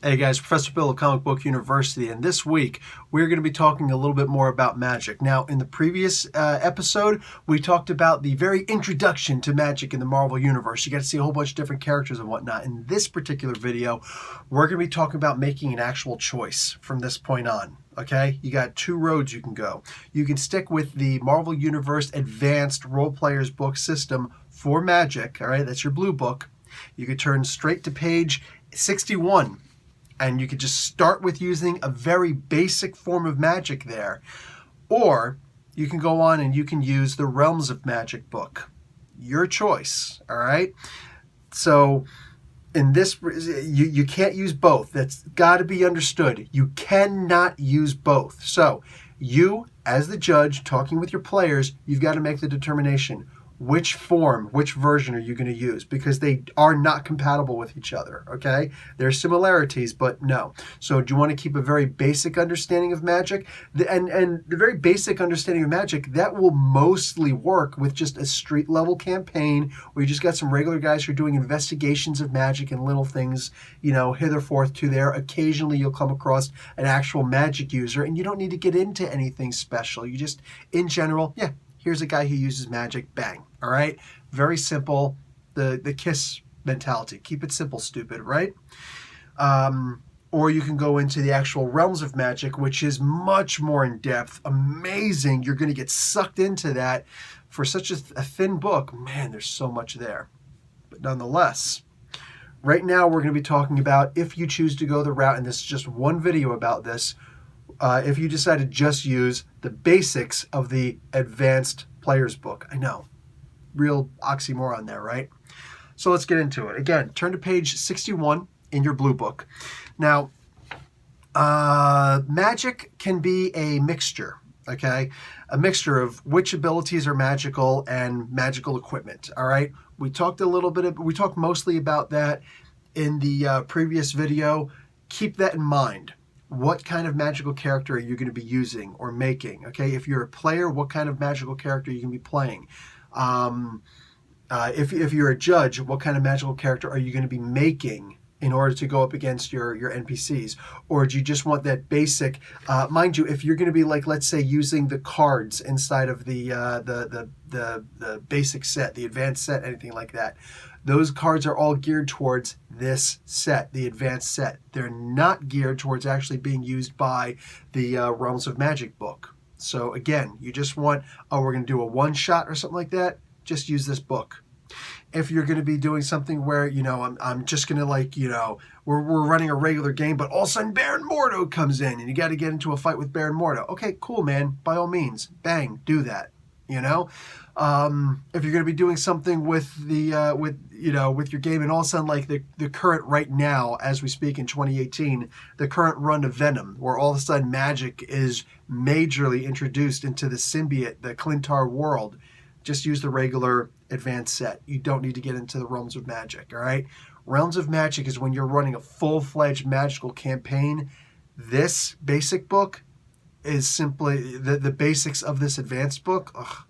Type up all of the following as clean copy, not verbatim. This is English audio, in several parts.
Hey guys, Professor Bill of Comic Book University, and this week we're going to be talking a little bit more about magic. Now, in the previous episode, we talked about the very introduction to magic in the Marvel Universe. You got to see a whole bunch of different characters and whatnot. In this particular video, we're going to be talking about making an actual choice from this point on. Okay, you got two roads you can go. You can stick with the Marvel Universe Advanced Role Players Book System for Magic. All right, that's your blue book. You could turn straight to page 61. And you could just start with using a very basic form of magic there. Or you can go on and you can use the Realms of Magic book. Your choice, all right? So in this, you can't use both. That's got to be understood. You cannot use both. So you, as the judge, talking with your players, you've got to make the determination. Which form, which version are you going to use? Because they are not compatible with each other, okay? There are similarities, but no. So do you want to keep a very basic understanding of magic? And the very basic understanding of magic, that will mostly work with just a street-level campaign where you just got some regular guys who are doing investigations of magic and little things, you know, hitherforth to there. Occasionally you'll come across an actual magic user, and you don't need to get into anything special. You just, in general, yeah, here's a guy who uses magic, bang, all right? Very simple, the KISS mentality. Keep it simple, stupid, right? Or you can go into the actual Realms of Magic, which is much more in-depth, amazing. You're going to get sucked into that for such a thin book. Man, there's so much there. But nonetheless, right now we're going to be talking about if you choose to go the route, and this is just one video about this, if you decide to just use the basics of the Advanced Players book. I know, real oxymoron there, right? So let's get into it. Again, turn to page 61 in your blue book. Now, magic can be a mixture, okay? A mixture of which abilities are magical and magical equipment, all right? We talked mostly about that in the previous video. Keep that in mind. What kind of magical character are you going to be using or making? Okay, if you're a player, what kind of magical character are you going to be playing? If you're a judge, what kind of magical character are you going to be making in order to go up against your NPCs? Or do you just want that basic? Mind you, if you're going to be like, let's say, using the cards inside of the basic set, the advanced set, anything like that. Those cards are all geared towards this set, the advanced set. They're not geared towards actually being used by the Realms of Magic book. So again, you just want, oh, we're going to do a one-shot or something like that, just use this book. If you're going to be doing something where, you know, I'm just going to, like, you know, we're running a regular game, but all of a sudden Baron Mordo comes in and you got to get into a fight with Baron Mordo. Okay, cool, man. By all means, bang, do that. You know, if you're going to be doing something with the with your game, and all of a sudden, like the current right now, as we speak in 2018, the current run of Venom, where all of a sudden magic is majorly introduced into the symbiote, the Clintar world, just use the regular advanced set. You don't need to get into the Realms of Magic. All right, Realms of Magic is when you're running a full-fledged magical campaign. This basic book is simply the basics of this advanced book. Ugh,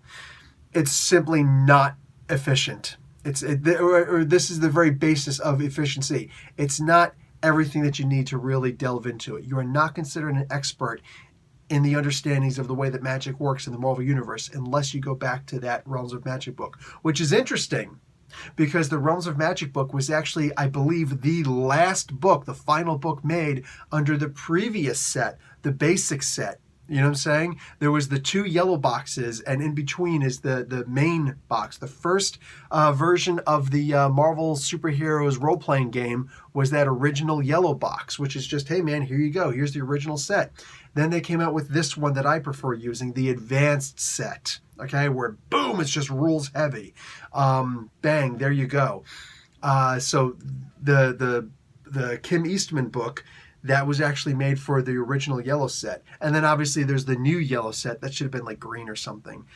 it's simply not efficient. This is the very basis of efficiency. It's not everything that you need to really delve into it. You are not considered an expert in the understandings of the way that magic works in the Marvel Universe unless you go back to that Realms of Magic book, which is interesting because the Realms of Magic book was actually, I believe, the last book, the final book made under the previous set, the basic set. You know what I'm saying? There was the two yellow boxes, and in between is the main box. The first version of the Marvel Superheroes role-playing game was that original yellow box, which is just, hey man, here you go. Here's the original set. Then they came out with this one that I prefer using, the advanced set, okay, where boom, it's just rules heavy. Bang, there you go. So the Kim Eastman book, that was actually made for the original yellow set. And then obviously there's the new yellow set. That should have been like green or something.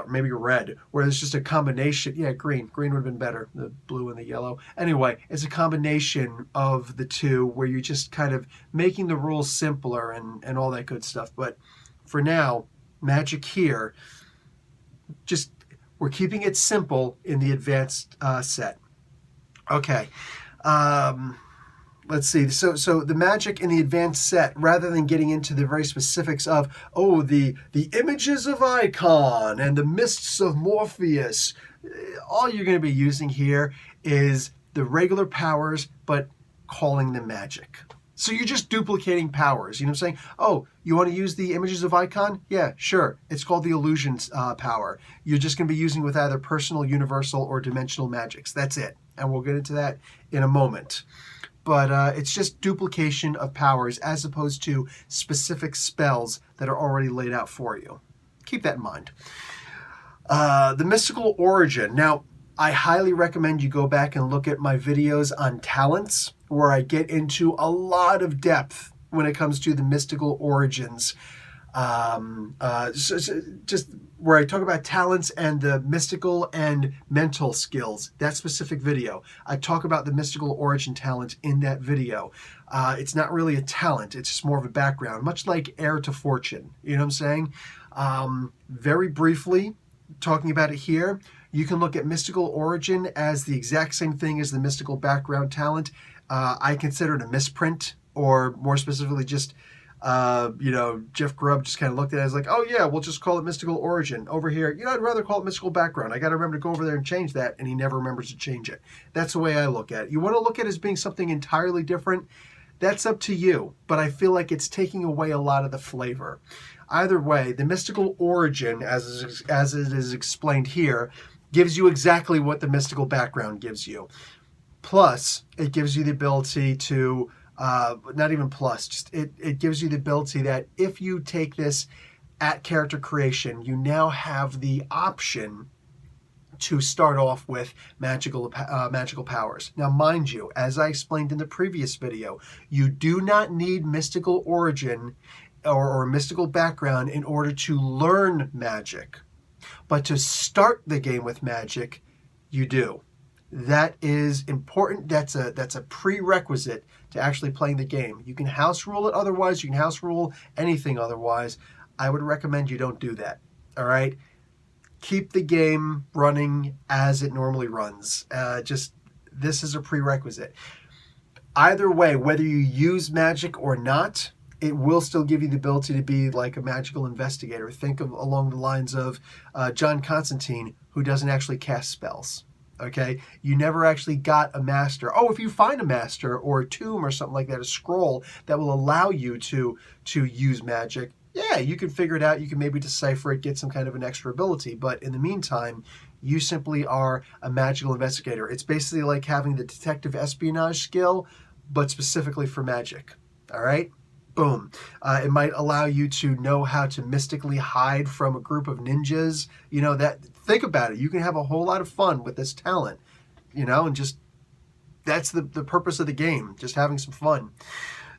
Maybe red, where it's just a combination. Yeah, green. Green would have been better, the blue and the yellow. Anyway, it's a combination of the two where you're just kind of making the rules simpler and all that good stuff. But for now, magic here, just we're keeping it simple in the advanced set. Okay. let's see. So the magic in the advanced set, rather than getting into the very specifics of, oh, the images of Icon and the mists of Morpheus, all you're going to be using here is the regular powers, but calling them magic. So you're just duplicating powers. You know what I'm saying? Oh, you want to use the images of Icon? Yeah, sure. It's called the illusions power. You're just going to be using with either personal, universal, or dimensional magics. That's it. And we'll get into that in a moment. But it's just duplication of powers as opposed to specific spells that are already laid out for you. Keep that in mind. The mystical origin. Now, I highly recommend you go back and look at my videos on talents, where I get into a lot of depth when it comes to the mystical origins. Just where I talk about talents and the mystical and mental skills, that specific video. I talk about the mystical origin talent in that video. It's not really a talent, it's just more of a background, much like heir to fortune. You know what I'm saying? Very briefly, talking about it here, you can look at mystical origin as the exact same thing as the mystical background talent. I consider it a misprint, or more specifically just, Jeff Grubb just kind of looked at it as like, oh yeah, we'll just call it mystical origin. Over here, I'd rather call it mystical background. I got to remember to go over there and change that, and he never remembers to change it. That's the way I look at it. You want to look at it as being something entirely different, that's up to you, but I feel like it's taking away a lot of the flavor. Either way, the mystical origin, as it is explained here, gives you exactly what the mystical background gives you. Plus, it gives you the ability to, not even plus, just it gives you the ability that if you take this at character creation, you now have the option to start off with magical powers. Now, mind you, as I explained in the previous video, you do not need mystical origin or mystical background in order to learn magic. But to start the game with magic, you do. That is important. That's a prerequisite to actually playing the game. You can house rule it otherwise. You can house rule anything otherwise. I would recommend you don't do that. All right? Keep the game running as it normally runs. This is a prerequisite. Either way, whether you use magic or not, it will still give you the ability to be like a magical investigator. Think of along the lines of John Constantine, who doesn't actually cast spells. Okay, you never actually got a master. Oh, if you find a master or a tomb or something like that, a scroll that will allow you to use magic, yeah, you can figure it out. You can maybe decipher it, get some kind of an extra ability. But in the meantime, you simply are a magical investigator. It's basically like having the detective espionage skill, but specifically for magic. All right? Boom. It might allow you to know how to mystically hide from a group of ninjas. Think about it. You can have a whole lot of fun with this talent, and just that's the purpose of the game, just having some fun.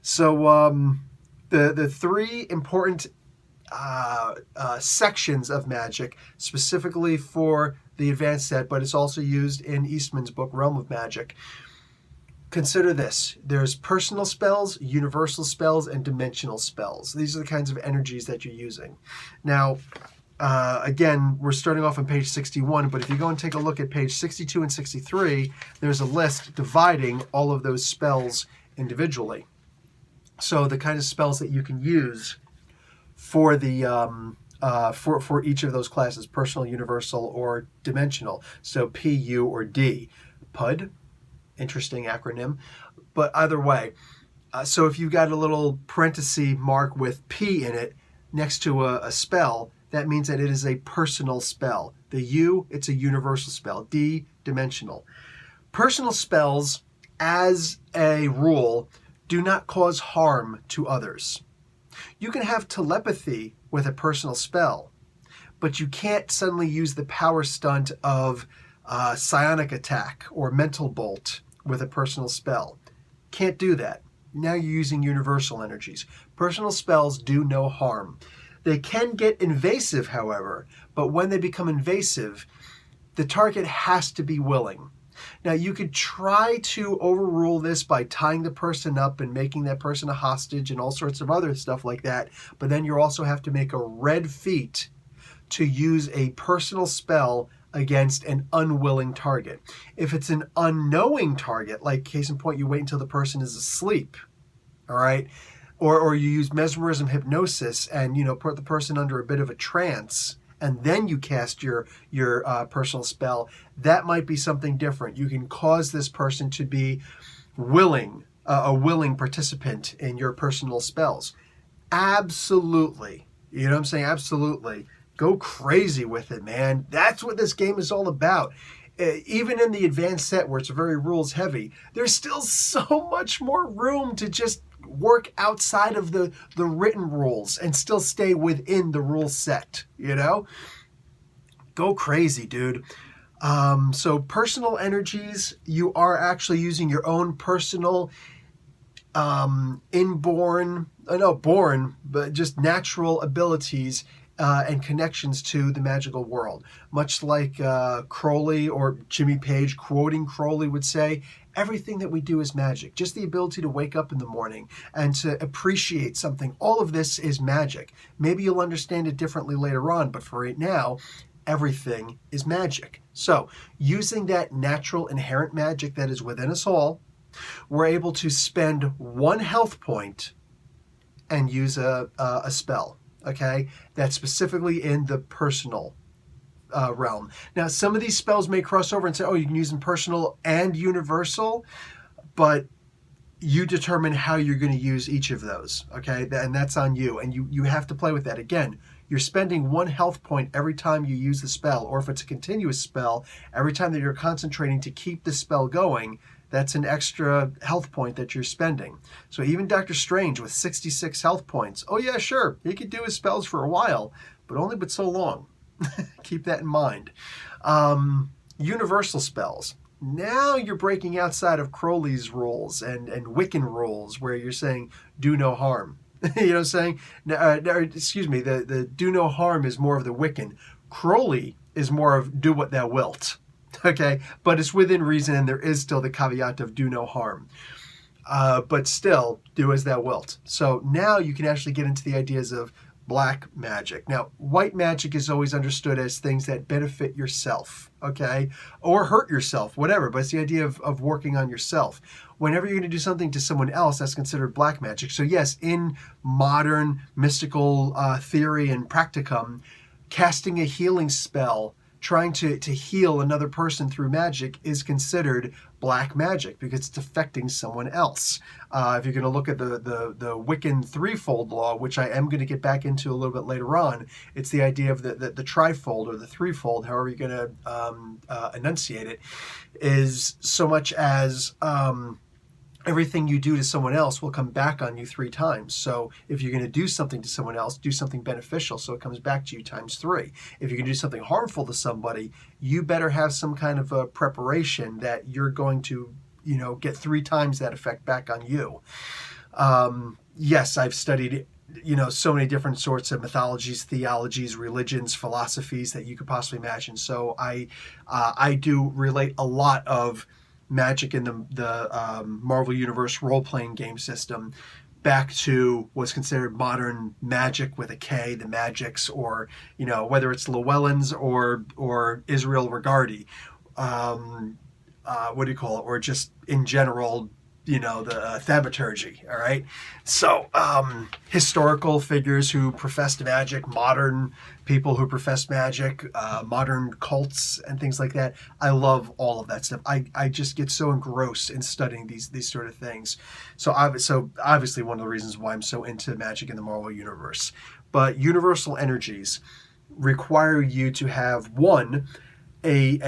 So the three important sections of magic, specifically for the advanced set, but it's also used in Eastman's book, Realm of Magic. Consider this. There's personal spells, universal spells, and dimensional spells. These are the kinds of energies that you're using. Now, again, we're starting off on page 61, but if you go and take a look at page 62 and 63, there's a list dividing all of those spells individually. So the kind of spells that you can use for the for each of those classes, personal, universal, or dimensional. So P, U, or D. PUD. Interesting acronym, but either way, so if you've got a little parenthesis mark with P in it next to a spell, that means that it is a personal spell. The U, it's a universal spell. D, dimensional. Personal spells, as a rule, do not cause harm to others. You can have telepathy with a personal spell, but you can't suddenly use the power stunt of psionic attack or mental bolt with a personal spell. Can't do that. Now you're using universal energies. Personal spells do no harm. They can get invasive, however, but when they become invasive, the target has to be willing. Now, you could try to overrule this by tying the person up and making that person a hostage and all sorts of other stuff like that, but then you also have to make a red feat to use a personal spell against an unwilling target. If it's an unknowing target, like case in point, you wait until the person is asleep, all right? Or you use mesmerism hypnosis and, put the person under a bit of a trance, and then you cast your personal spell. That might be something different. You can cause this person to be willing, a willing participant in your personal spells. Absolutely. You know what I'm saying? Absolutely. Go crazy with it, man. That's what this game is all about. Even in the advanced set where it's very rules heavy, there's still so much more room to just work outside of the written rules and still stay within the rule set, Go crazy, dude. So personal energies, you are actually using your own personal but just natural abilities and connections to the magical world. Much like Crowley or Jimmy Page quoting Crowley would say, everything that we do is magic. Just the ability to wake up in the morning and to appreciate something. All of this is magic. Maybe you'll understand it differently later on, but for right now, everything is magic. So using that natural inherent magic that is within us all, we're able to spend 1 health point and use a spell, okay? That's specifically in the personal realm. Now, some of these spells may cross over and say, oh, you can use them personal and universal, but you determine how you're going to use each of those, okay? And that's on you, and you have to play with that. Again, you're spending 1 health point every time you use the spell, or if it's a continuous spell, every time that you're concentrating to keep the spell going, that's an extra health point that you're spending. So even Doctor Strange with 66 health points, oh yeah, sure, he could do his spells for a while, but only but so long. Keep that in mind. Universal spells. Now you're breaking outside of Crowley's rules and Wiccan rules where you're saying do no harm. You know what I'm saying? Excuse me, the do no harm is more of the Wiccan. Crowley is more of do what thou wilt. Okay, but it's within reason, and there is still the caveat of do no harm. But still, do as thou wilt. So now you can actually get into the ideas of black magic. Now, white magic is always understood as things that benefit yourself, okay? Or hurt yourself, whatever, but it's the idea of working on yourself. Whenever you're going to do something to someone else, that's considered black magic. So yes, in modern mystical theory and practicum, casting a healing spell, trying to heal another person through magic is considered black magic because it's affecting someone else. If you're going to look at the Wiccan threefold law, which I am going to get back into a little bit later on, it's the idea of the trifold or the threefold, however you're going to enunciate it, is so much as everything you do to someone else will come back on you 3 times. So if you're going to do something to someone else, do something beneficial so it comes back to you times 3. If you're going to do something harmful to somebody, you better have some kind of a preparation that you're going to, get 3 times that effect back on you. Yes, I've studied, so many different sorts of mythologies, theologies, religions, philosophies that you could possibly imagine. So I do relate a lot of magic in the Marvel Universe role-playing game system back to what's considered modern magic with a K, the Magics, or whether it's Llewellyn's or Israel Regardie, or just in general, the thaumaturgy. All right, so historical figures who professed magic, modern people who profess magic, modern cults and things like that. I love all of that stuff. I just get so engrossed in studying these sort of things. So obviously one of the reasons why I'm so into magic in the Marvel Universe. But universal energies require you to have a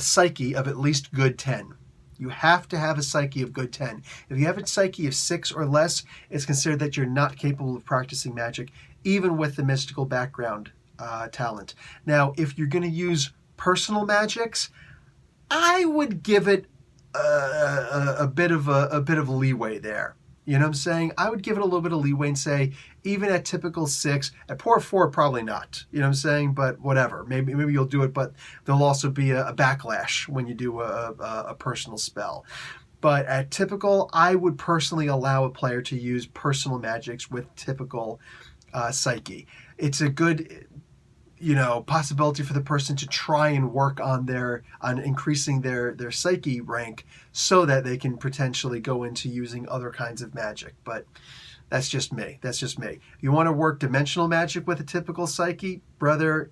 psyche of at least good 10. You have to have a psyche of good 10. If you have a psyche of 6 or less, it's considered that you're not capable of practicing magic, even with the mystical background talent. Now, if you're going to use personal magics, I would give it a bit of leeway there. You know what I'm saying? I would give it a little bit of leeway and say, even at typical 6, at poor 4, probably not. You know what I'm saying? But whatever. Maybe you'll do it, but there'll also be a backlash when you do a personal spell. But at typical, I would personally allow a player to use personal magics with typical psyche. It's a good possibility for the person to try and work on increasing their psyche rank so that they can potentially go into using other kinds of magic. But that's just me. You want to work dimensional magic with a typical psyche, brother,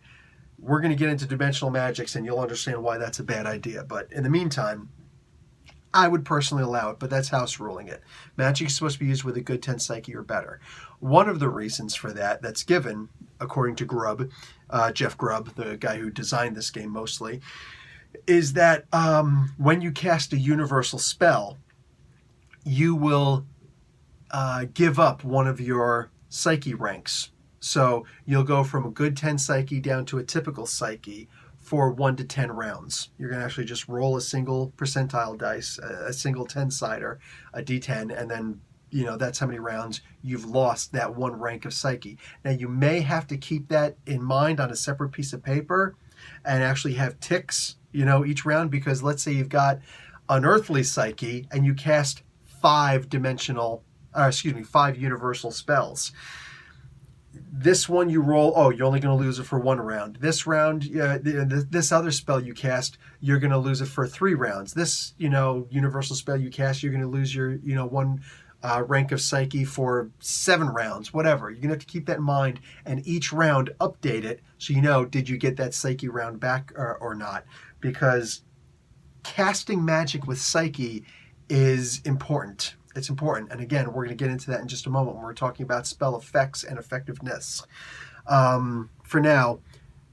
we're going to get into dimensional magics and you'll understand why that's a bad idea. But in the meantime, I would personally allow it, but that's house ruling it. Magic is supposed to be used with a good 10 psyche or better. One of the reasons for that's given, according to Grubb, Jeff Grubb, the guy who designed this game mostly, is that when you cast a universal spell, you will give up one of your psyche ranks. So you'll go from a good 10 psyche down to a typical psyche for 1 to 10 rounds. You're going to actually just roll a single percentile dice, a single 10-sider, a d10, and then, that's how many rounds you've lost that one rank of psyche. Now, you may have to keep that in mind on a separate piece of paper and actually have ticks, each round, because let's say you've got unearthly psyche and you cast 5 universal spells. This one you roll, you're only going to lose it for 1 round. This round, this other spell you cast, you're going to lose it for 3 rounds. This, universal spell you cast, you're going to lose your, 1 rank of psyche for 7 rounds, whatever. You're going to have to keep that in mind and each round update it so did you get that psyche round back or not? Because casting magic with psyche is important. It's important. And again, we're going to get into that in just a moment when we're talking about spell effects and effectiveness. For now,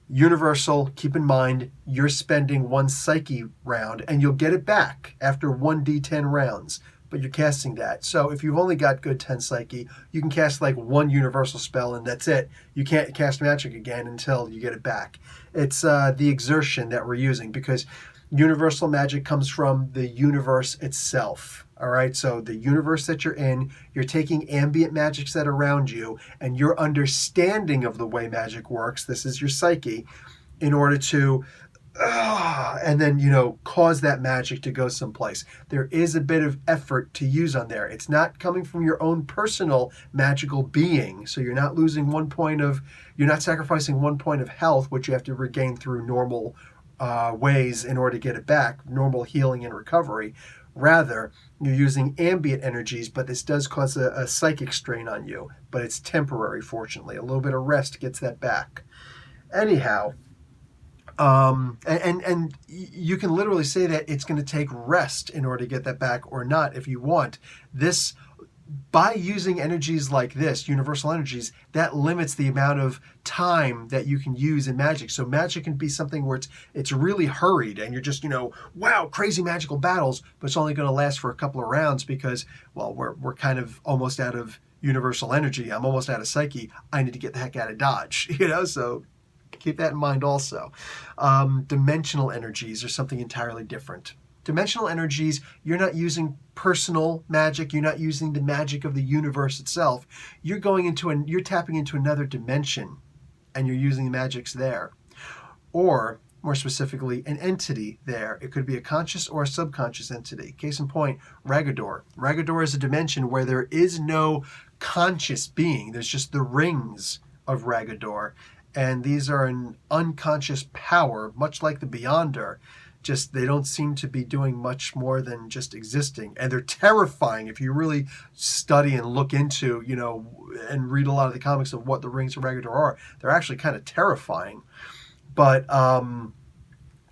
universal, keep in mind, you're spending 1 psyche round and you'll get it back after 1d10 rounds, but you're casting that. So if you've only got good 10 psyche, you can cast like 1 universal spell and that's it. You can't cast magic again until you get it back. It's the exertion that we're using because universal magic comes from the universe itself. All right, so the universe that you're in, you're taking ambient magics that are around you, and your understanding of the way magic works, this is your psyche, in order to, and then, cause that magic to go someplace. There is a bit of effort to use on there. It's not coming from your own personal magical being, so you're not losing you're not sacrificing 1 point of health, which you have to regain through normal ways in order to get it back, normal healing and recovery. Rather, you're using ambient energies, but this does cause a psychic strain on you. But it's temporary, fortunately. A little bit of rest gets that back. Anyhow, and you can literally say that it's going to take rest in order to get that back or not if you want. This, by using energies like this, universal energies, that limits the amount of time that you can use in magic. So magic can be something where it's really hurried and you're just, wow, crazy magical battles, but it's only going to last for a couple of rounds because, well, we're kind of almost out of universal energy. I'm almost out of psyche. I need to get the heck out of Dodge, so keep that in mind also. Dimensional energies are something entirely different. Dimensional energies, you're not using personal magic, you're not using the magic of the universe itself. You're you're tapping into another dimension and you're using the magics there. Or, more specifically, an entity there. It could be a conscious or a subconscious entity. Case in point, Ragador. Ragador is a dimension where there is no conscious being. There's just the rings of Ragador. And these are an unconscious power, much like the Beyonder. Just they don't seem to be doing much more than just existing, and they're terrifying if you really study and look into and read a lot of the comics of what the rings of Ragador are. They're actually kind of terrifying. But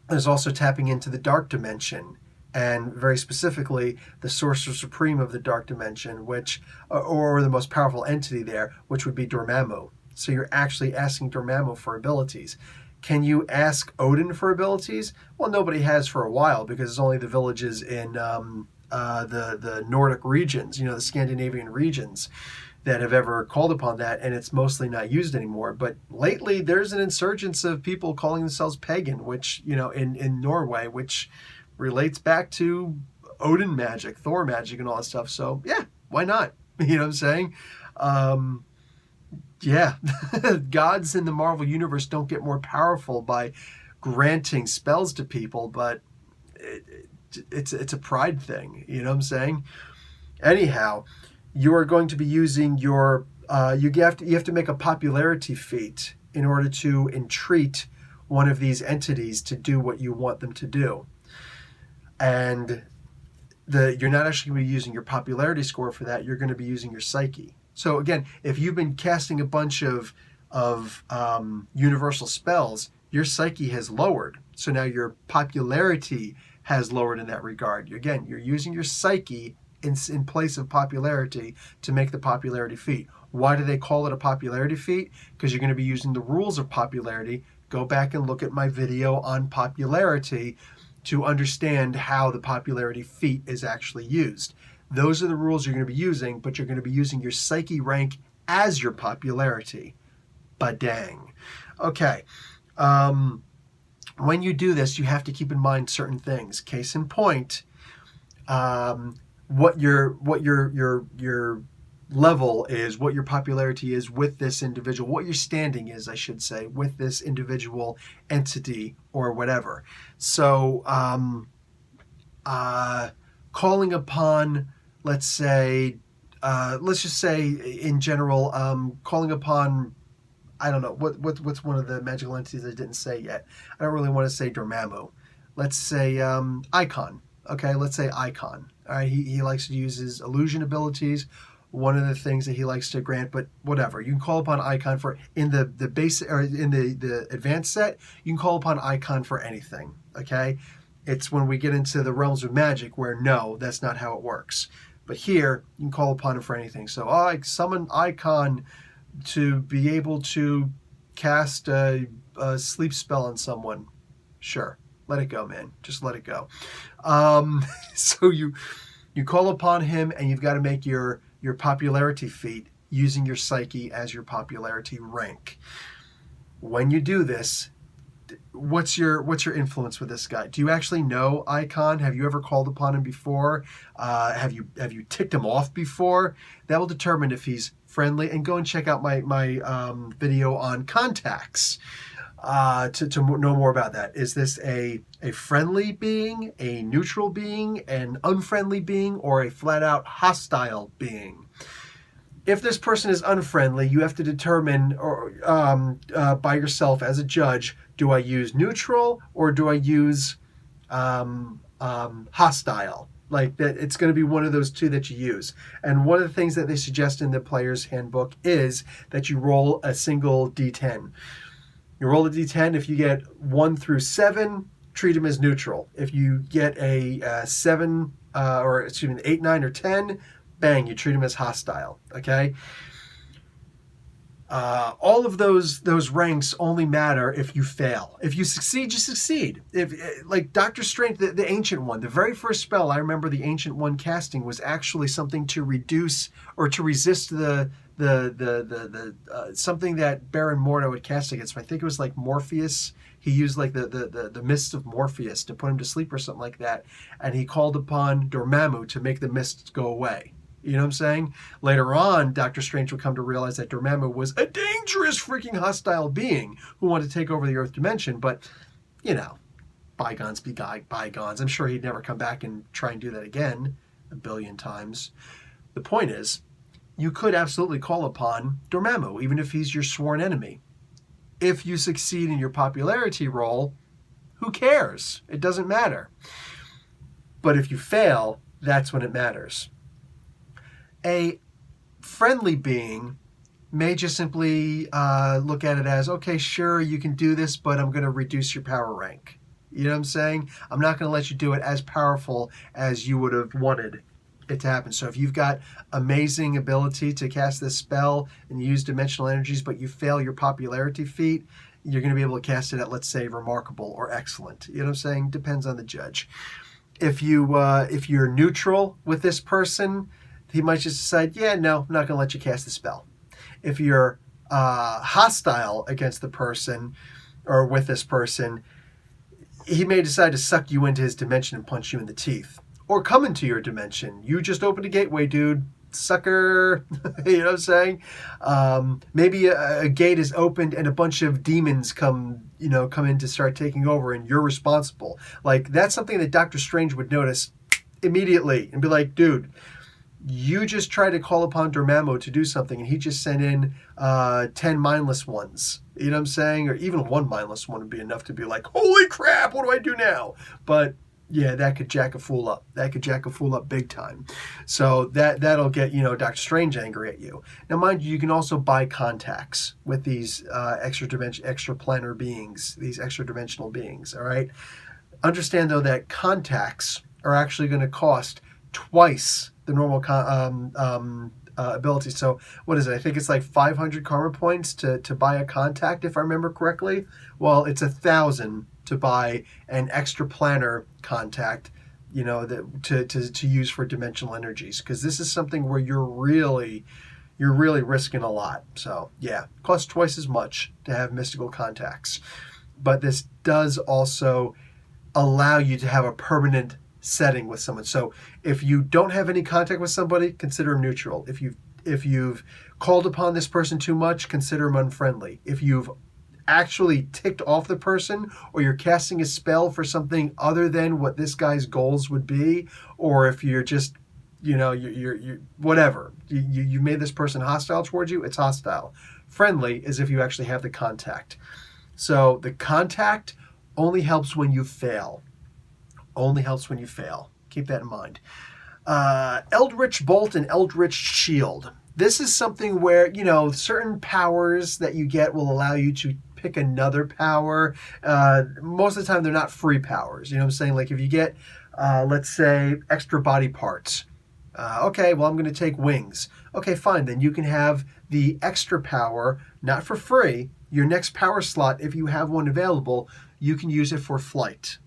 there's also tapping into the dark dimension, and very specifically the Sorcerer Supreme of the dark dimension, which or the most powerful entity there, which would be Dormammu. So you're actually asking Dormammu for abilities. Can you ask Odin for abilities? Well, nobody has for a while because it's only the villages in the Nordic regions, the Scandinavian regions that have ever called upon that, and it's mostly not used anymore. But lately, there's an insurgence of people calling themselves pagan, which, in Norway, which relates back to Odin magic, Thor magic, and all that stuff. So, yeah, why not? You know what I'm saying? Yeah, gods in the Marvel Universe don't get more powerful by granting spells to people, but it's a pride thing, you know what I'm saying? Anyhow, you are going to be using your, you have to make a popularity feat in order to entreat one of these entities to do what you want them to do. And you're not actually going to be using your popularity score for that. You're going to be using your psyche. So again, if you've been casting a bunch of universal spells, your psyche has lowered. So now your popularity has lowered in that regard. Again, you're using your psyche in place of popularity to make the popularity feat. Why do they call it a popularity feat? Because you're going to be using the rules of popularity. Go back and look at my video on popularity to understand how the popularity feat is actually used. Those are the rules you're going to be using, but you're going to be using your psyche rank as your popularity. Badang. Okay. When you do this, you have to keep in mind certain things. Case in point, what your level is, what your popularity is with this individual, what your standing is, I should say, with this individual entity or whatever. So calling upon, let's just say in general, calling upon, I don't know, what's one of the magical entities I didn't say yet? I don't really want to say Dormammu. Let's say Icon. Okay, let's say Icon. All right, he likes to use his illusion abilities. One of the things that he likes to grant, but whatever. You can call upon Icon for, in the base, or in the advanced set, you can call upon Icon for anything, okay? It's when we get into the realms of magic where, no, that's not how it works. But here, you can call upon him for anything. So, I summon Icon to be able to cast a sleep spell on someone. Sure, let it go, man. Just let it go. So you call upon him, and you've got to make your popularity feat using your psyche as your popularity rank. When you do this, what's your influence with this guy? Do you actually know Icon? Have you ever called upon him before? Have you ticked him off before? That will determine if he's friendly. And go and check out my video on contacts to know more about that. Is this a friendly being, a neutral being, an unfriendly being, or a flat-out hostile being? If this person is unfriendly, you have to determine by yourself as a judge, do I use neutral or do I use hostile? Like that, it's going to be one of those two that you use. And one of the things that they suggest in the player's handbook is that you roll a single D10. You roll a D10. If you get 1 through 7, treat him as neutral. If you get a 8, 9, or 10, bang, you treat him as hostile. Okay. All of those ranks only matter if you fail. If you succeed, you succeed. If, like Dr. Strange, the Ancient One, the very first spell I remember the Ancient One casting was actually something to reduce or to resist the something that Baron Mordo had cast against him. I think it was like Morpheus. He used like the mist of Morpheus to put him to sleep or something like that, and he called upon Dormammu to make the mists go away. You know what I'm saying? Later on, Doctor Strange would come to realize that Dormammu was a dangerous freaking hostile being who wanted to take over the Earth dimension. But, you know, bygones be bygones. I'm sure he'd never come back and try and do that again a billion times. The point is, you could absolutely call upon Dormammu, even if he's your sworn enemy. If you succeed in your popularity roll, who cares? It doesn't matter. But if you fail, that's when it matters. A friendly being may just simply look at it as, okay, sure, you can do this, but I'm going to reduce your power rank. You know what I'm saying? I'm not going to let you do it as powerful as you would have wanted it to happen. So if you've got amazing ability to cast this spell and use dimensional energies, but you fail your popularity feat, you're going to be able to cast it at, let's say, remarkable or excellent. You know what I'm saying? Depends on the judge. If you're neutral with this person, he might just decide, yeah, no, I'm not going to let you cast the spell. If you're hostile against the person or with this person, he may decide to suck you into his dimension and punch you in the teeth. Or come into your dimension. You just opened a gateway, dude. Sucker. You know what I'm saying? Maybe a gate is opened and a bunch of demons come in to start taking over and you're responsible. Like, that's something that Doctor Strange would notice immediately and be like, dude, You just try to call upon Dormammu to do something, and he just sent in 10 mindless ones. You know what I'm saying? Or even one mindless one would be enough to be like, holy crap, what do I do now? But yeah, that could jack a fool up. That could jack a fool up big time. So that'll get, Doctor Strange angry at you. Now, mind you, you can also buy contacts with these extraplanar beings, these extra-dimensional beings, all right? Understand, though, that contacts are actually going to cost twice the normal ability. So what is it? I think it's like 500 karma points to buy a contact, if I remember correctly. Well, it's 1,000 to buy an extraplanar contact, to use for dimensional energies, because this is something where you're really risking a lot. So yeah, costs twice as much to have mystical contacts, but this does also allow you to have a permanent setting with someone. So if you don't have any contact with somebody, consider them neutral. If you've called upon this person too much, consider them unfriendly. If you've actually ticked off the person, or you're casting a spell for something other than what this guy's goals would be, or if you're just, you're whatever, you made this person hostile towards you, it's hostile. Friendly is if you actually have the contact. So the contact only helps when you fail. Only helps when you fail. Keep that in mind. Eldritch Bolt and Eldritch Shield. This is something where, certain powers that you get will allow you to pick another power. Most of the time, they're not free powers. You know what I'm saying? Like if you get, let's say, extra body parts. Okay, well, I'm going to take wings. Okay, fine. Then you can have the extra power, not for free. Your next power slot, if you have one available, you can use it for flight.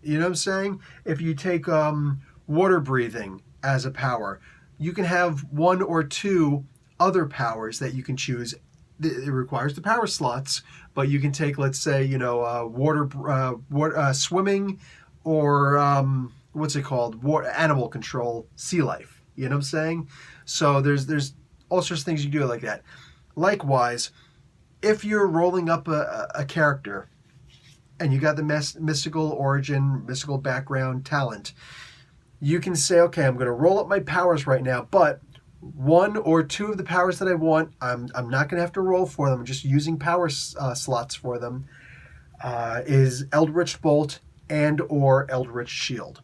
You know what I'm saying? If you take water breathing as a power, you can have one or two other powers that you can choose. It requires the power slots, but you can take, let's say, swimming, or what's it called? Animal control, sea life. You know what I'm saying? So there's all sorts of things you can do like that. Likewise, if you're rolling up a character, and you got the mystical origin, mystical background, talent, you can say, okay, I'm going to roll up my powers right now, but one or two of the powers that I want, I'm not going to have to roll for them. I'm just using power slots for them, is Eldritch Bolt and or Eldritch Shield.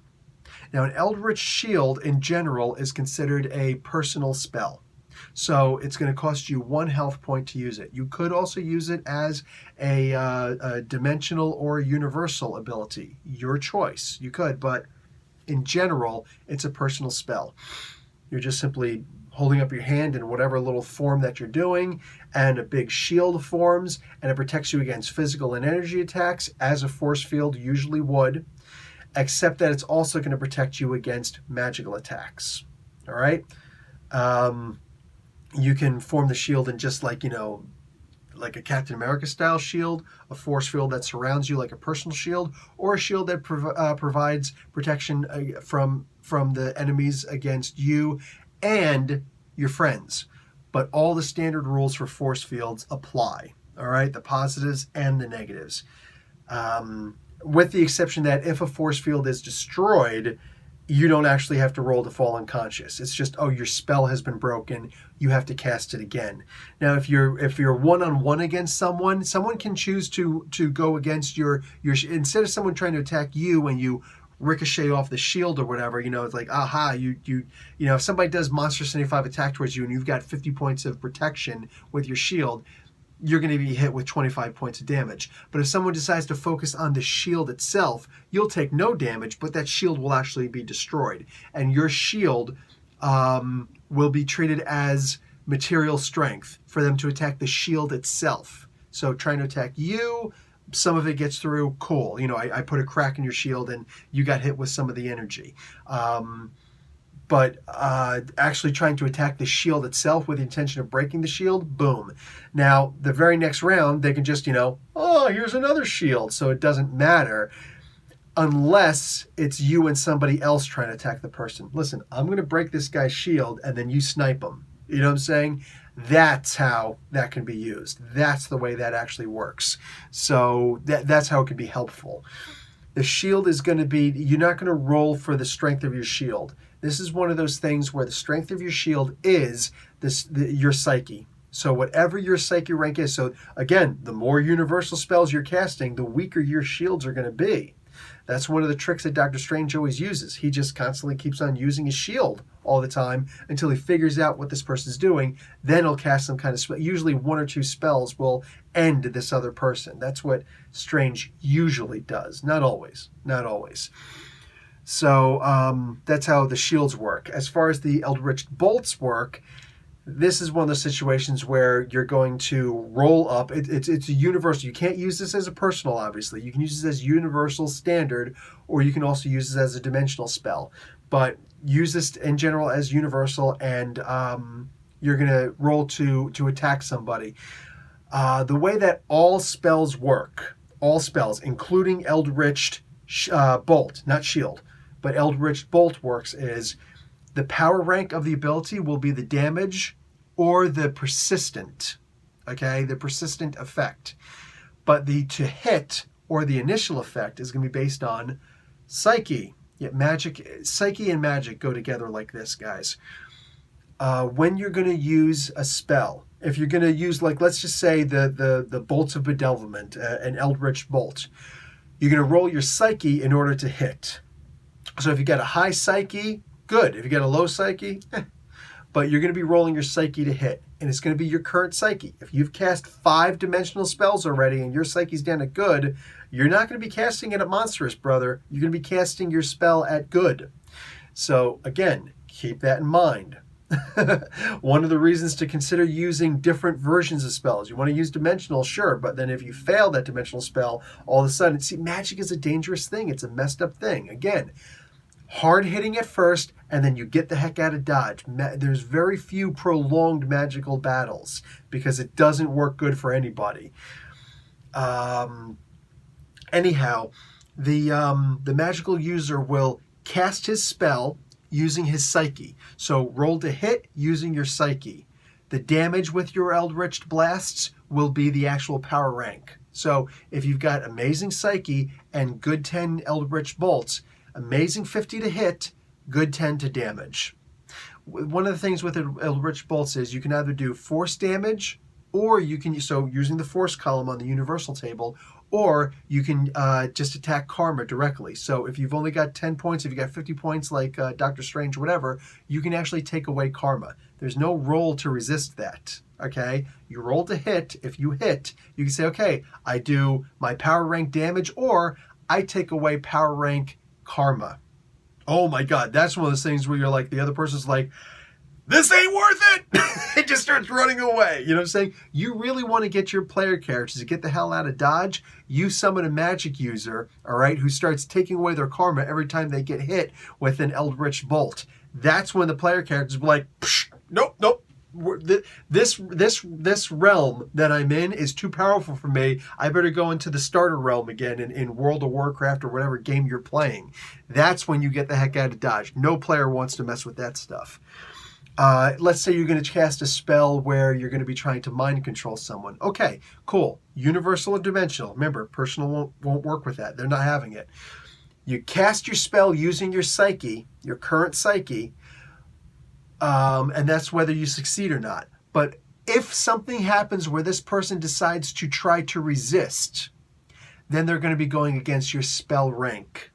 Now, an Eldritch Shield, in general, is considered a personal spell. So it's going to cost you 1 health point to use it. You could also use it as a dimensional or universal ability. Your choice. You could, but in general, it's a personal spell. You're just simply holding up your hand in whatever little form that you're doing, and a big shield forms, and it protects you against physical and energy attacks, as a force field usually would, except that it's also going to protect you against magical attacks. All right? You can form the shield in just like a Captain America style shield, a force field that surrounds you like a personal shield, or a shield that provides protection from the enemies against you and your friends. But all the standard rules for force fields apply. All right, the positives and the negatives, with the exception that if a force field is destroyed, you don't actually have to roll to fall unconscious. It's just, your spell has been broken. You have to cast it again. Now, if you're one-on-one against someone can choose to go against your instead of someone trying to attack you and you ricochet off the shield or whatever, it's like, aha, if somebody does Monster 75 attack towards you and you've got 50 points of protection with your shield, you're going to be hit with 25 points of damage. But if someone decides to focus on the shield itself, you'll take no damage, but that shield will actually be destroyed. And your shield will be treated as material strength for them to attack the shield itself. So trying to attack you, some of it gets through, cool. I put a crack in your shield and you got hit with some of the energy. But actually trying to attack the shield itself with the intention of breaking the shield, boom. Now, the very next round, they can just, here's another shield. So it doesn't matter unless it's you and somebody else trying to attack the person. Listen, I'm going to break this guy's shield and then you snipe him. You know what I'm saying? That's how that can be used. That's the way that actually works. So that's how it can be helpful. The shield is going to be, you're not going to roll for the strength of your shield. This is one of those things where the strength of your shield is your psyche. So whatever your psyche rank is, so again, the more universal spells you're casting, the weaker your shields are going to be. That's one of the tricks that Doctor Strange always uses. He just constantly keeps on using his shield all the time until he figures out what this person's doing. Then he'll cast some kind of spell. Usually 1 or 2 spells will end this other person. That's what Strange usually does. Not always. Not always. So that's how the shields work. As far as the Eldritch Bolts work, this is one of those situations where you're going to roll up. It's a universal. You can't use this as a personal, obviously. You can use this as universal standard, or you can also use this as a dimensional spell. But use this in general as universal, and you're going to roll to attack somebody. The way that all spells work, all spells, including Eldritch Bolt, not Shield, but Eldritch Bolt works is the power rank of the ability will be the damage or the persistent, okay, the persistent effect. But the to hit or the initial effect is going to be based on psyche. Yeah, psyche and magic go together like this, guys. When you're going to use a spell, if you're going to use, like, let's just say the bolts of bedevilment, an Eldritch Bolt, you're going to roll your psyche in order to hit. So if you got a high psyche, good. If you got a low psyche, but you're going to be rolling your psyche to hit, and it's going to be your current psyche. If you've cast 5-dimensional spells already and your psyche's down at good, you're not going to be casting it at monstrous, brother. You're going to be casting your spell at good. So again, keep that in mind. One of the reasons to consider using different versions of spells. You want to use dimensional, sure, but then if you fail that dimensional spell, all of a sudden, see, magic is a dangerous thing. It's a messed up thing. Again, hard hitting at first, and then you get the heck out of dodge. There's very few prolonged magical battles because it doesn't work good for anybody. Anyhow, the magical user will cast his spell using his psyche. So roll to hit using your psyche. The damage with your Eldritch Blasts will be the actual power rank. So if you've got amazing psyche and good 10 Eldritch Bolts, amazing 50 to hit, good 10 to damage. One of the things with Eldritch Bolts is you can either do force damage, or you can, so using the force column on the universal table, or you can just attack karma directly. So if you've only got 10 points, if you got 50 points like Doctor Strange, whatever, you can actually take away karma. There's no roll to resist that, okay? You roll to hit. If you hit, you can say, okay, I do my power rank damage, or I take away power rank karma. Oh my God, that's one of those things where you're like, the other person's like, this ain't worth it. It just starts running away. You know what I'm saying? You really want to get your player characters to get the hell out of dodge. You summon a magic user, all right, who starts taking away their karma every time they get hit with an Eldritch Bolt. That's when the player characters will be like, nope. This realm that I'm in is too powerful for me. I better go into the starter realm again in World of Warcraft or whatever game you're playing. That's when you get the heck out of dodge. No player wants to mess with that stuff. Let's say you're going to cast a spell where you're going to be trying to mind control someone. Okay, cool. Universal and dimensional. Remember, personal won't work with that. They're not having it. You cast your spell using your psyche, your current psyche, and that's whether you succeed or not. But if something happens where this person decides to try to resist, then they're going to be going against your spell rank.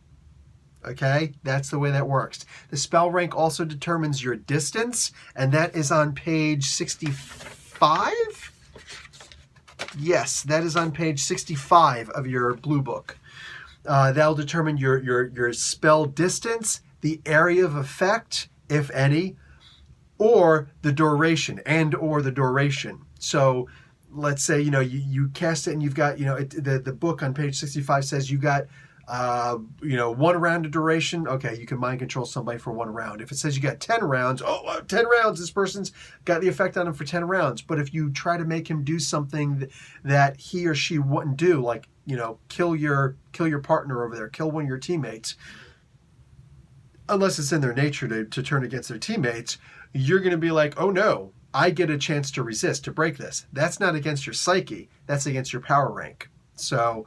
Okay, that's the way that works. The spell rank also determines your distance, and that is on page 65? Yes, that is on page 65 of your blue book. That'll determine your spell distance, the area of effect, if any, or the duration, or the duration. So let's say, you cast it and you've got, the book on page 65 says you got 1 round of duration. Okay, you can mind control somebody for 1 round. If it says you got 10 rounds, 10 rounds, this person's got the effect on him for 10 rounds. But if you try to make him do something that he or she wouldn't do, like, kill your partner over there, kill one of your teammates, unless it's in their nature to turn against their teammates, you're going to be like, oh no, I get a chance to resist, to break this. That's not against your psyche. That's against your power rank. So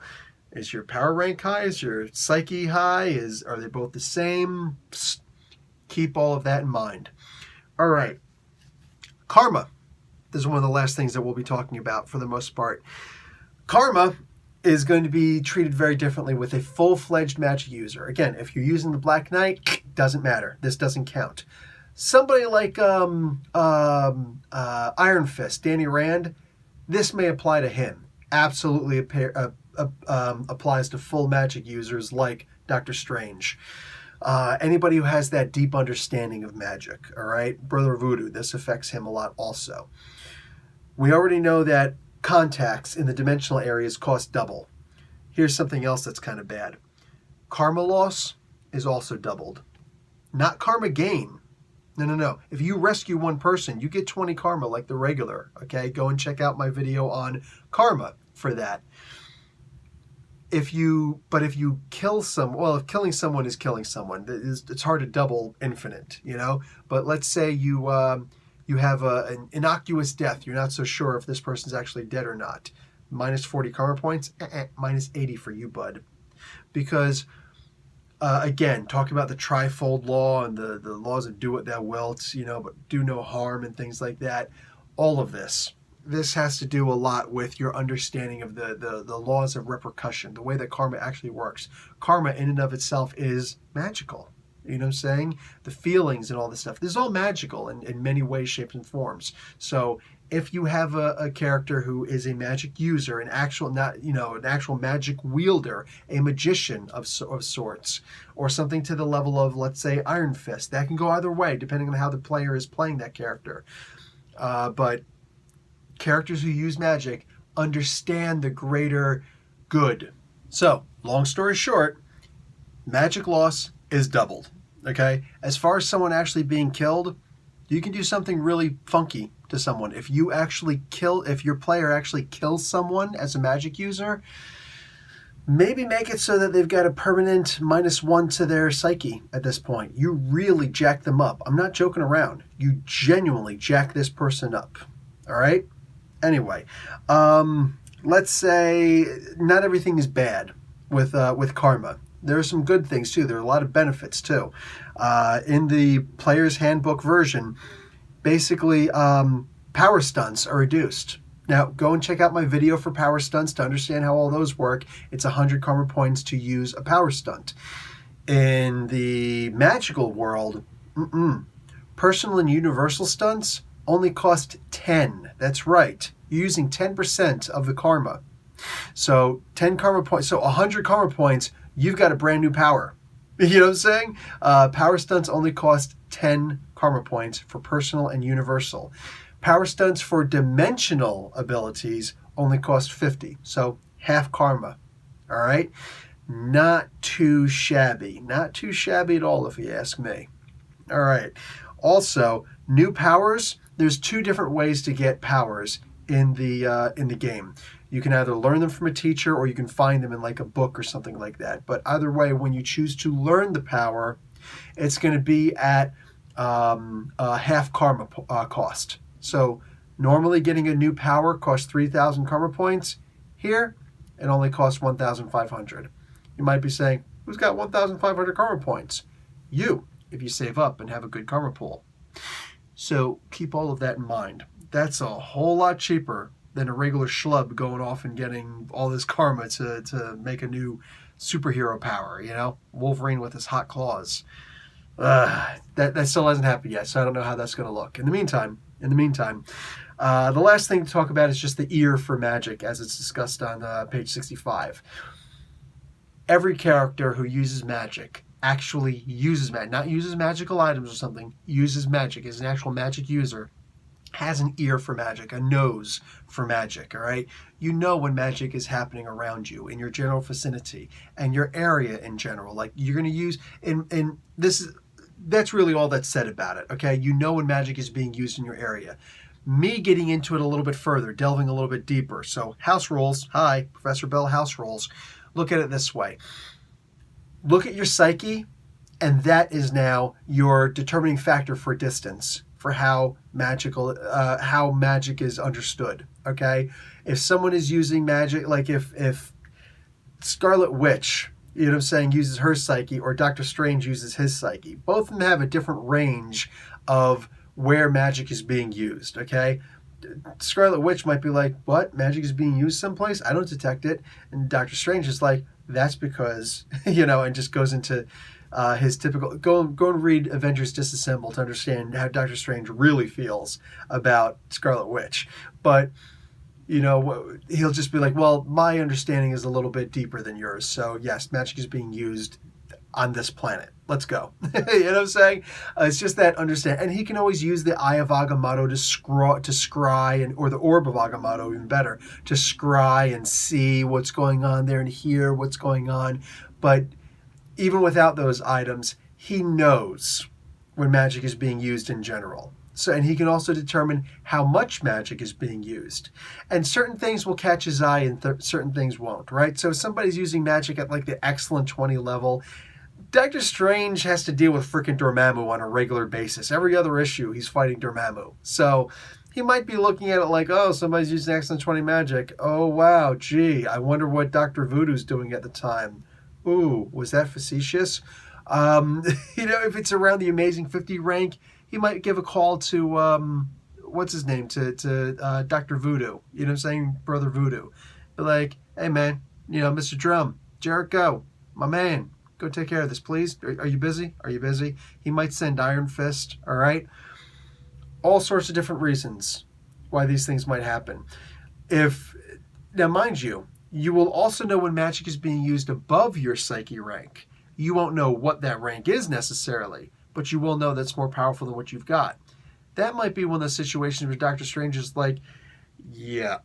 is your power rank high? Is your psyche high? Are they both the same? Keep all of that in mind. All right. Karma. This is one of the last things that we'll be talking about for the most part. Karma is going to be treated very differently with a full-fledged magic user. Again, if you're using the Black Knight, doesn't matter. This doesn't count. Somebody like Iron Fist, Danny Rand, this may apply to him. Absolutely applies to full magic users like Dr. Strange. Anybody who has that deep understanding of magic, all right? Brother Voodoo, this affects him a lot also. We already know that contacts in the dimensional areas cost double. Here's something else that's kind of bad. Karma loss is also doubled. Not karma gain. No. If you rescue one person, you get 20 karma like the regular, okay? Go and check out my video on karma for that. If you kill if killing someone is killing someone, it's hard to double infinite, you know? But let's say you have an innocuous death. You're not so sure if this person's actually dead or not. Minus 40 karma points, minus 80 for you, bud. Because, again, talking about the trifold law and the laws of do what thou wilt, you know, but do no harm and things like that, all of this. This has to do a lot with your understanding of the laws of repercussion, the way that karma actually works. Karma in and of itself is magical. You know what I'm saying? The feelings and all this stuff. This is all magical in many ways, shapes, and forms. So if you have a character who is a magic user, an actual magic wielder, a magician of sorts, or something to the level of, let's say, Iron Fist, that can go either way depending on how the player is playing that character. But characters who use magic understand the greater good. So, long story short, magic loss is doubled. Okay? As far as someone actually being killed, you can do something really funky to someone. If your player actually kills someone as a magic user, maybe make it so that they've got a permanent -1 to their psyche at this point. You really jack them up. I'm not joking around. You genuinely jack this person up. All right? Anyway, let's say not everything is bad with karma. There are some good things too. There are a lot of benefits too. In the player's handbook version, basically power stunts are reduced. Now, go and check out my video for power stunts to understand how all those work. It's 100 karma points to use a power stunt. In the magical world, personal and universal stunts only cost 10. That's right. You're using 10% of the karma. So 10 karma points. So 100 karma points, you've got a brand new power. You know what I'm saying? Power stunts only cost 10 karma points for personal and universal. Power stunts for dimensional abilities only cost 50. So half karma. All right? Not too shabby. Not too shabby at all, if you ask me. All right. Also, new powers. There's 2 different ways to get powers in the game. You can either learn them from a teacher or you can find them in like a book or something like that. But either way, when you choose to learn the power, it's going to be at half karma cost. So normally getting a new power costs 3,000 karma points. Here, it only costs 1,500. You might be saying, who's got 1,500 karma points? You, if you save up and have a good karma pool. So keep all of that in mind. That's a whole lot cheaper than a regular schlub going off and getting all this karma to make a new superhero power, you know? Wolverine with his hot claws. That still hasn't happened yet, so I don't know how that's going to look. In the meantime, the last thing to talk about is just the ear for magic, as it's discussed on page 65. Every character who uses magic actually uses magic, not uses magical items or something, uses magic, is an actual magic user, has an ear for magic, a nose for magic, all right? You know when magic is happening around you, in your general vicinity, and your area in general. Like, you're going to use, that's really all that's said about it, okay? You know when magic is being used in your area. Me getting into it a little bit further, delving a little bit deeper. So, house rules. Hi, Professor Bell, house rules. Look at it this way. Look at your psyche, and that is now your determining factor for distance, for how magic is understood, okay? If someone is using magic, like if Scarlet Witch you know what I'm saying, uses her psyche, or Doctor Strange uses his psyche. Both of them have a different range of where magic is being used, okay? Scarlet Witch might be like, what? Magic is being used someplace? I don't detect it. And Doctor Strange is like, that's because, and just goes into his typical... Go and read Avengers Disassemble to understand how Doctor Strange really feels about Scarlet Witch. But, he'll just be like, well, my understanding is a little bit deeper than yours. So, yes, magic is being used on this planet. Let's go. You know what I'm saying? It's just that understand. And he can always use the Eye of Agamotto to scry, or the Orb of Agamotto, even better, to scry and see what's going on there and hear what's going on. But even without those items, he knows when magic is being used in general. So, and he can also determine how much magic is being used. And certain things will catch his eye and certain things won't, right? So if somebody's using magic at like the excellent 20 level, Doctor Strange has to deal with freaking Dormammu on a regular basis. Every other issue, he's fighting Dormammu. So he might be looking at it like, oh, somebody's using excellent 20 magic. Oh, wow, gee, I wonder what Dr. Voodoo's doing at the time. Ooh, was that facetious? If it's around the Amazing 50 rank, he might give a call to, what's his name, to Dr. Voodoo. You know what I'm saying? Brother Voodoo. Be like, hey, man, Mr. Drum, Jericho, my man, go take care of this, please. Are you busy? Are you busy? He might send Iron Fist, all right? All sorts of different reasons why these things might happen. Now, mind you, you will also know when magic is being used above your psyche rank. You won't know what that rank is necessarily, but you will know that's more powerful than what you've got. That might be one of the situations where Doctor Strange is like, yeah,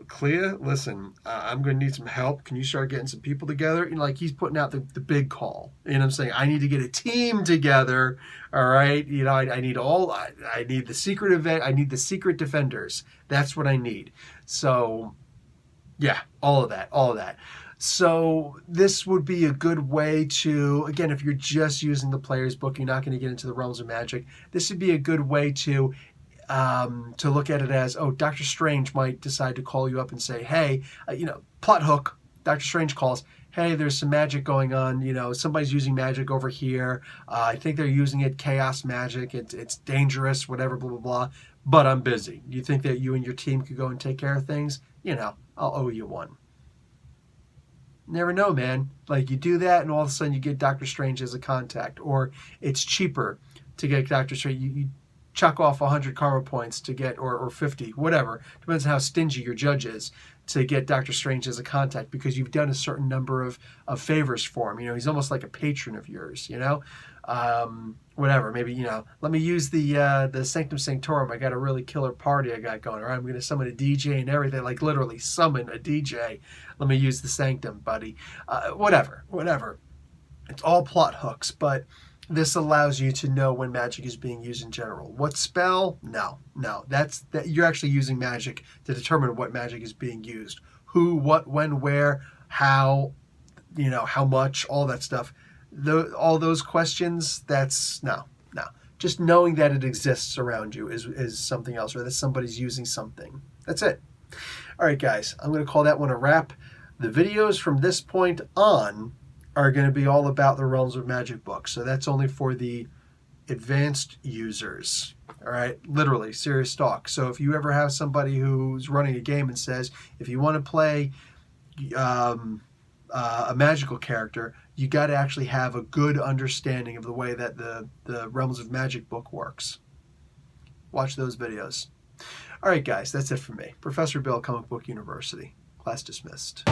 Clea, listen, I'm going to need some help. Can you start getting some people together? Like he's putting out the big call. You know what I'm saying? I need to get a team together. All right. I need the secret event. I need the secret defenders. That's what I need. So yeah, all of that. So this would be a good way to, again, if you're just using the player's book, you're not going to get into the realms of magic. This would be a good way to look at it as, oh, Doctor Strange might decide to call you up and say, hey, plot hook, Doctor Strange calls, hey, there's some magic going on, somebody's using magic over here. I think they're using it, chaos magic, it's dangerous, whatever, blah, blah, blah, but I'm busy. Do you think that you and your team could go and take care of things? I'll owe you one. Never know, man. Like you do that and all of a sudden you get Doctor Strange as a contact, or it's cheaper to get Doctor Strange. You chuck off 100 karma points to get, or 50, whatever. Depends on how stingy your judge is to get Doctor Strange as a contact because you've done a certain number of favors for him. He's almost like a patron of yours, whatever. Maybe, let me use the Sanctum Sanctorum. I got a really killer party I got going. Or I'm going to summon a DJ and everything, like literally summon a DJ. Let me use the Sanctum, buddy. Whatever. It's all plot hooks, but this allows you to know when magic is being used in general. What spell? No. That you're actually using magic to determine what magic is being used. Who, what, when, where, how, how much, all that stuff. All those questions, that's no. Just knowing that it exists around you is something else, or that somebody's using something. That's it. All right, guys, I'm going to call that one a wrap. The videos from this point on are going to be all about the Realms of Magic books. So that's only for the advanced users. All right, literally, serious talk. So if you ever have somebody who's running a game and says, if you want to play a magical character, you got to actually have a good understanding of the way that the Realms of Magic book works. Watch those videos. All right, guys, that's it for me. Professor Bill, Comic Book University. Class dismissed.